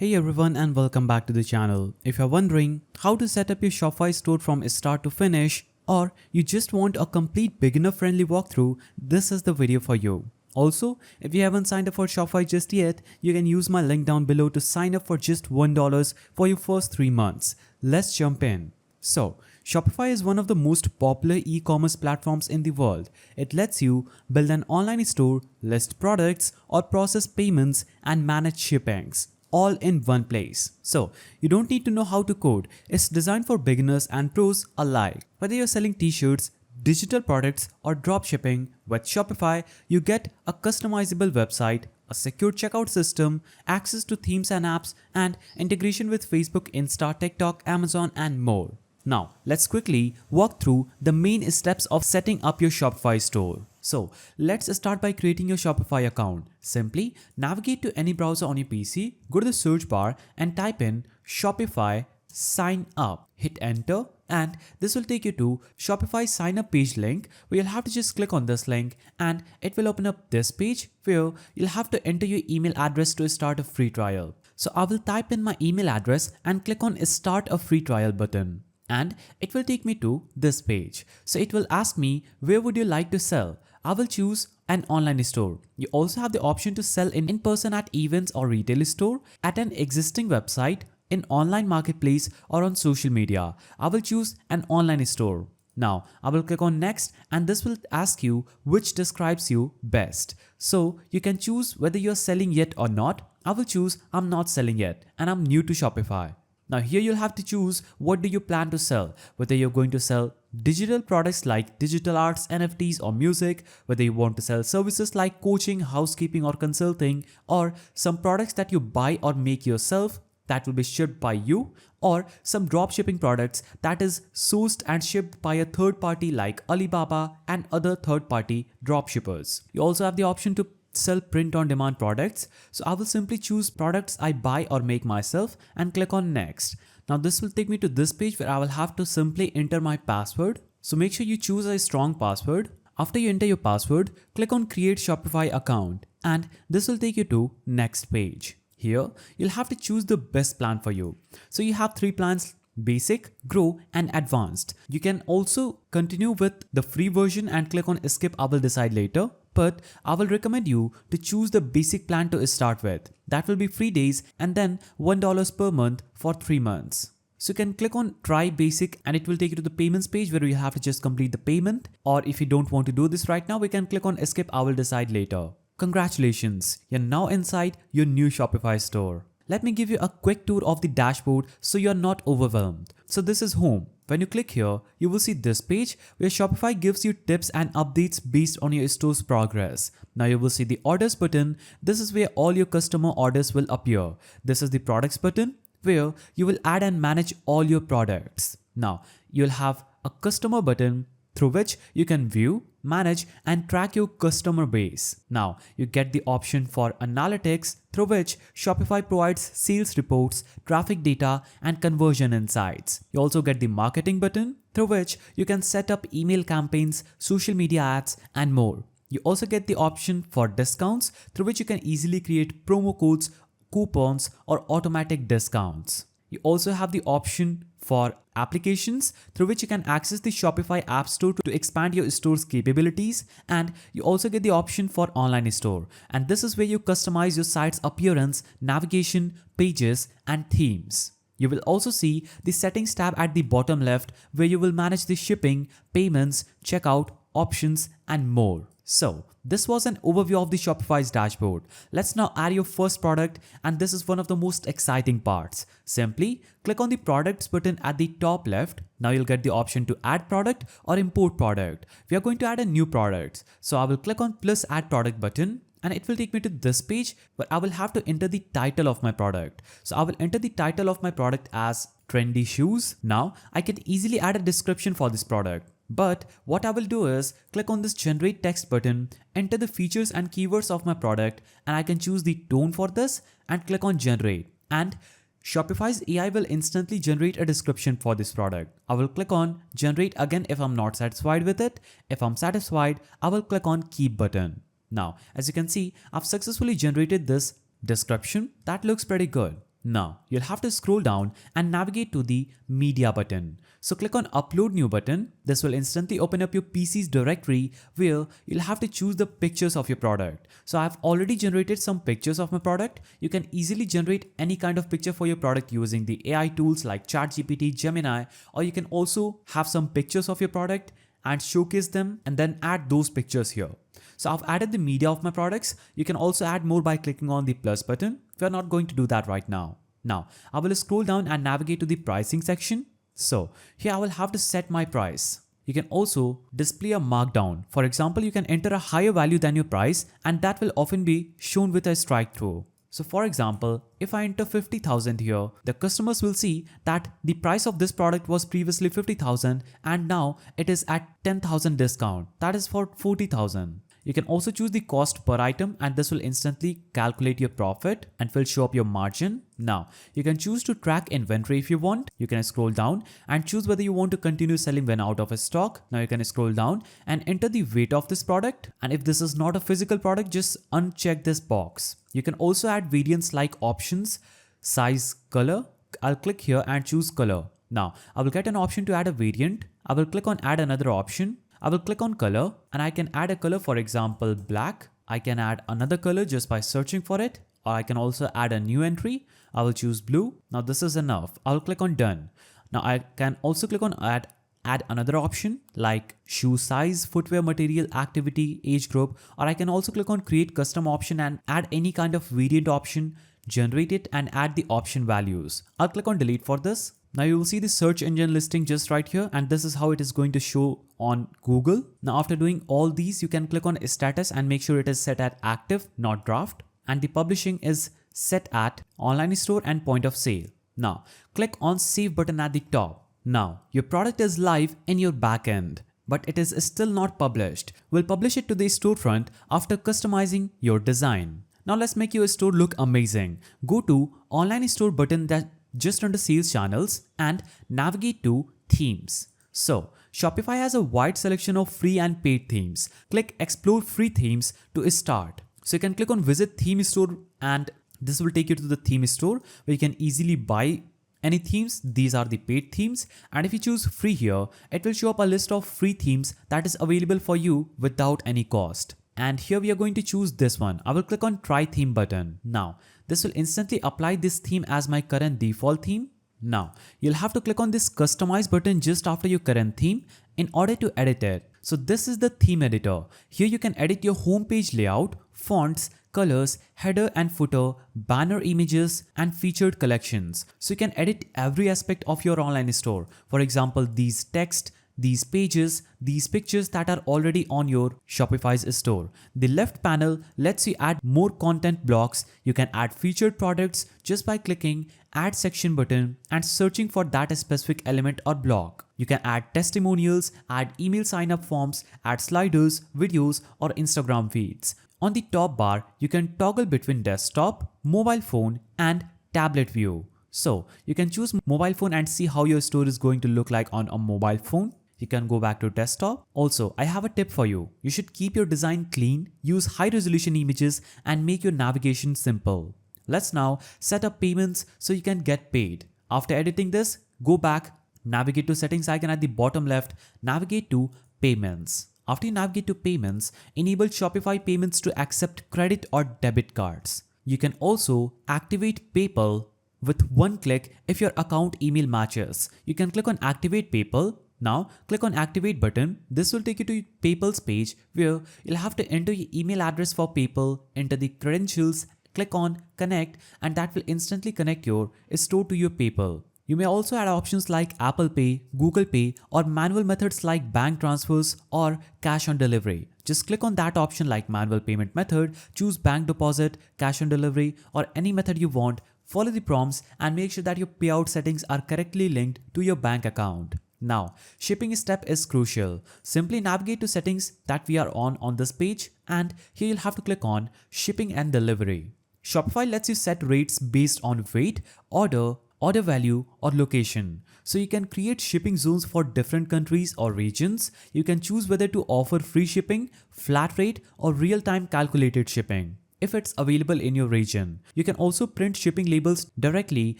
Hey everyone and welcome back to the channel. If you're wondering how to set up your Shopify store from start to finish, or you just want a complete beginner friendly walkthrough, this is the video for you. Also, if you haven't signed up for Shopify just yet, you can use my link down below to sign up for just $1 for your first 3 months. Let's jump in. So, Shopify is one of the most popular e-commerce platforms in the world. It lets you build an online store, list products, or process payments and manage shippings, all in one place. So, you don't need to know how to code. It's designed for beginners and pros alike. Whether you're selling t-shirts, digital products, or dropshipping, with Shopify, you get a customizable website, a secure checkout system, access to themes and apps, and integration with Facebook, Insta, TikTok, Amazon, and more. Now, let's quickly walk through the main steps of setting up your Shopify store. So, let's start by creating your Shopify account. Simply navigate to any browser on your PC, go to the search bar and type in Shopify sign up. Hit enter and this will take you to Shopify sign up page link where you'll have to just click on this link and it will open up this page where you'll have to enter your email address to start a free trial. So I will type in my email address and click on start a free trial button. And it will take me to this page. So it will ask me, where would you like to sell? I will choose an online store. You also have the option to sell in person at events or retail store, at an existing website, in online marketplace or on social media. I will choose an online store. Now I will click on next and this will ask you which describes you best. So you can choose whether you're selling yet or not. I will choose I'm not selling yet and I'm new to Shopify. Now here you'll have to choose what do you plan to sell, whether you're going to sell digital products like digital arts, NFTs or music, whether you want to sell services like coaching, housekeeping or consulting, or some products that you buy or make yourself that will be shipped by you, or some dropshipping products that is sourced and shipped by a third party like Alibaba and other third party dropshippers. You also have the option to sell print on demand products. So I will simply choose products I buy or make myself and click on next. Now this will take me to this page where I will have to simply enter my password. So make sure you choose a strong password. After you enter your password, click on create Shopify account and this will take you to next page. Here you'll have to choose the best plan for you. So you have 3 plans: basic, grow and advanced. You can also continue with the free version and click on skip, I will decide later. But I will recommend you to choose the basic plan to start with. That will be free days and then $1 per month for 3 months. So you can click on try basic and it will take you to the payments page where you have to just complete the payment. Or if you don't want to do this right now, we can click on skip, I will decide later. Congratulations, you're now inside your new Shopify store. Let me give you a quick tour of the dashboard so you're not overwhelmed. So this is home. When you click here, you will see this page where Shopify gives you tips and updates based on your store's progress. Now you will see the orders button. This is where all your customer orders will appear. This is the products button where you will add and manage all your products. Now you'll have a customer button through which you can view, manage and track your customer base. Now you get the option for analytics through which Shopify provides sales reports, traffic data and conversion insights. You also get the marketing button through which you can set up email campaigns, social media ads and more. You also get the option for discounts through which you can easily create promo codes, coupons or automatic discounts. You also have the option for applications through which you can access the Shopify App Store to expand your store's capabilities, and you also get the option for online store, and this is where you customize your site's appearance, navigation, pages and themes. You will also see the settings tab at the bottom left where you will manage the shipping, payments, checkout, options and more. So this was an overview of the Shopify's dashboard. Let's now add your first product, and this is one of the most exciting parts. Simply click on the products button at the top left. Now you'll get the option to add product or import product. We are going to add a new product. So I will click on plus add product button and it will take me to this page where I will have to enter the title of my product. So I will enter the title of my product as trendy shoes. Now I can easily add a description for this product. But what I will do is click on this generate text button, enter the features and keywords of my product, and I can choose the tone for this and click on generate. And Shopify's AI will instantly generate a description for this product. I will click on generate again if I'm not satisfied with it. If I'm satisfied, I will click on keep button. Now, as you can see, I've successfully generated this description that looks pretty good. Now, you'll have to scroll down and navigate to the media button. So click on upload new button. This will instantly open up your PC's directory where you'll have to choose the pictures of your product. So I've already generated some pictures of my product. You can easily generate any kind of picture for your product using the AI tools like ChatGPT, Gemini, or you can also have some pictures of your product and showcase them and then add those pictures here. So I've added the media of my products. You can also add more by clicking on the plus button. We're not going to do that right now. Now, I will scroll down and navigate to the pricing section. So here I will have to set my price. You can also display a markdown. For example, you can enter a higher value than your price and that will often be shown with a strike through. So for example, if I enter 50,000 here, the customers will see that the price of this product was previously 50,000 and now it is at 10,000 discount. That is for 40,000. You can also choose the cost per item and this will instantly calculate your profit and will show up your margin. Now, you can choose to track inventory if you want. You can scroll down and choose whether you want to continue selling when out of a stock. Now you can scroll down and enter the weight of this product. And if this is not a physical product, just uncheck this box. You can also add variants like options, size, color. I'll click here and choose color. Now, I will get an option to add a variant. I will click on add another option. I will click on color and I can add a color, for example, black. I can add another color just by searching for it, or I can also add a new entry. I will choose blue. Now this is enough. I'll click on done. Now I can also click on add another option like shoe size, footwear material, activity, age group, or I can also click on create custom option and add any kind of variant option, generate it and add the option values. I'll click on delete for this. Now you will see the search engine listing just right here and this is how it is going to show on Google. Now after doing all these, you can click on status and make sure it is set at active, not draft. And the publishing is set at online store and point of sale. Now click on save button at the top. Now your product is live in your backend, but it is still not published. We'll publish it to the storefront after customizing your design. Now let's make your store look amazing. Go to online store button that just under sales channels and navigate to themes. So Shopify has a wide selection of free and paid themes. Click explore free themes to start. So you can click on visit theme store and this will take you to the theme store where you can easily buy any themes. These are the paid themes and if you choose free here, it will show up a list of free themes that is available for you without any cost. And here we are going to choose this one. I will click on try theme button. Now this will instantly apply this theme as my current default theme. Now you'll have to click on this customize button just after your current theme in order to edit it. So this is the theme editor. Here you can edit your homepage layout, fonts, colors, header and footer, banner images and featured collections. So you can edit every aspect of your online store. For example, these text, these pages, these pictures that are already on your Shopify's store. The left panel lets you add more content blocks. You can add featured products just by clicking add section button and searching for that specific element or block. You can add testimonials, add email sign up forms, add sliders, videos or Instagram feeds. On the top bar, you can toggle between desktop, mobile phone and tablet view. So you can choose mobile phone and see how your store is going to look like on a mobile phone. You can go back to desktop. Also, I have a tip for you. You should keep your design clean, use high resolution images and make your navigation simple. Let's now set up payments so you can get paid. After editing this, go back, navigate to settings icon at the bottom left, navigate to payments. After you navigate to payments, enable Shopify payments to accept credit or debit cards. You can also activate PayPal with one click if your account email matches. You can click on activate PayPal. Now click on activate button. This will take you to PayPal's page where you'll have to enter your email address for PayPal, enter the credentials, click on connect and that will instantly connect your store to your PayPal. You may also add options like Apple Pay, Google Pay or manual methods like bank transfers or cash on delivery. Just click on that option like manual payment method, choose bank deposit, cash on delivery or any method you want. Follow the prompts and make sure that your payout settings are correctly linked to your bank account. Now, shipping step is crucial. Simply navigate to settings that we are on this page and here you'll have to click on shipping and delivery. Shopify lets you set rates based on weight, order value or location. So you can create shipping zones for different countries or regions. You can choose whether to offer free shipping, flat rate or real-time calculated shipping. if it's available in your region. You can also print shipping labels directly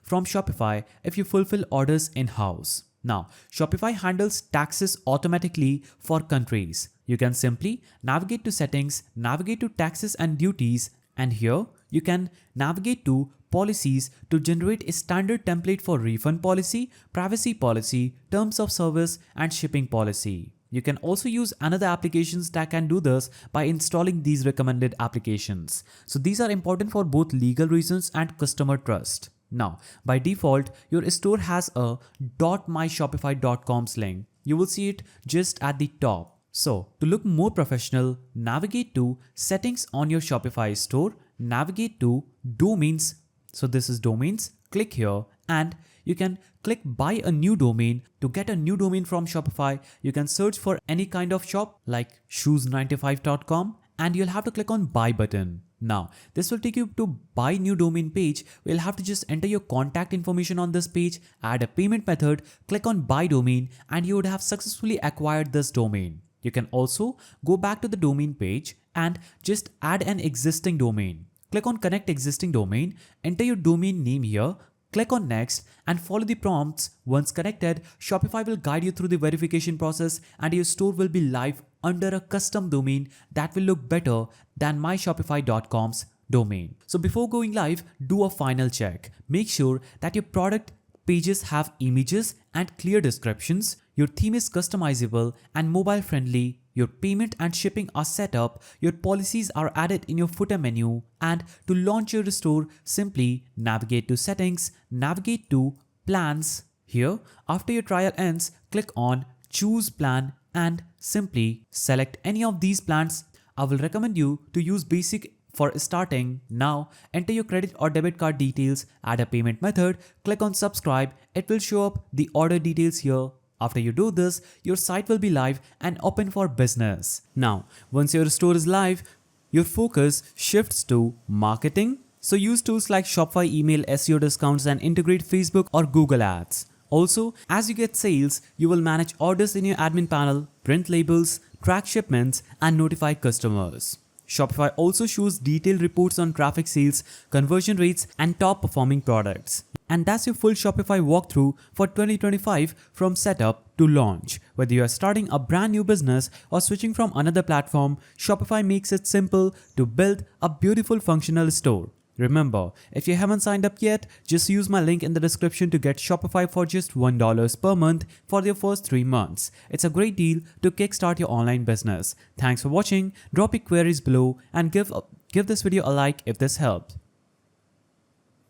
from Shopify if you fulfill orders in-house. Now, Shopify handles taxes automatically for countries. You can simply navigate to settings, navigate to taxes and duties, and here you can navigate to policies to generate a standard template for refund policy, privacy policy, terms of service, and shipping policy. You can also use another applications that can do this by installing these recommended applications. So these are important for both legal reasons and customer trust. Now, by default, your store has a .myshopify.com's link. You will see it just at the top. So, to look more professional, navigate to Settings on your Shopify store, navigate to Domains. So this is Domains, click here and you can click Buy a new domain. To get a new domain from Shopify, you can search for any kind of shop like shoes95.com and you'll have to click on Buy button. Now, this will take you to Buy New Domain page. You'll have to just enter your contact information on this page, add a payment method, click on Buy Domain, and you would have successfully acquired this domain. You can also go back to the domain page and just add an existing domain. Click on Connect Existing Domain, enter your domain name here, click on Next and follow the prompts. Once connected, Shopify will guide you through the verification process and your store will be live under a custom domain that will look better than myshopify.com's domain. So before going live, do a final check. Make sure that your product pages have images and clear descriptions, your theme is customizable and mobile friendly, your payment and shipping are set up, your policies are added in your footer menu, and to launch your store, simply navigate to Settings, navigate to Plans. Here, after your trial ends, click on Choose Plan and simply select any of these plans. I will recommend you to use Basic for starting. Now, enter your credit or debit card details, add a payment method, click on Subscribe. It will show up the order details here. After you do this, your site will be live and open for business. Now, once your store is live, your focus shifts to marketing. So use tools like Shopify email SEO discounts and integrate Facebook or Google Ads. Also, as you get sales, you will manage orders in your admin panel, print labels, track shipments, and notify customers. Shopify also shows detailed reports on traffic, sales, conversion rates, and top performing products. And that's your full Shopify walkthrough for 2025 from setup to launch. Whether you are starting a brand new business or switching from another platform, Shopify makes it simple to build a beautiful functional store. Remember, if you haven't signed up yet, just use my link in the description to get Shopify for just $1 per month for your first 3 months. It's a great deal to kickstart your online business. Thanks for watching. Drop your queries below and give this video a like if this helped.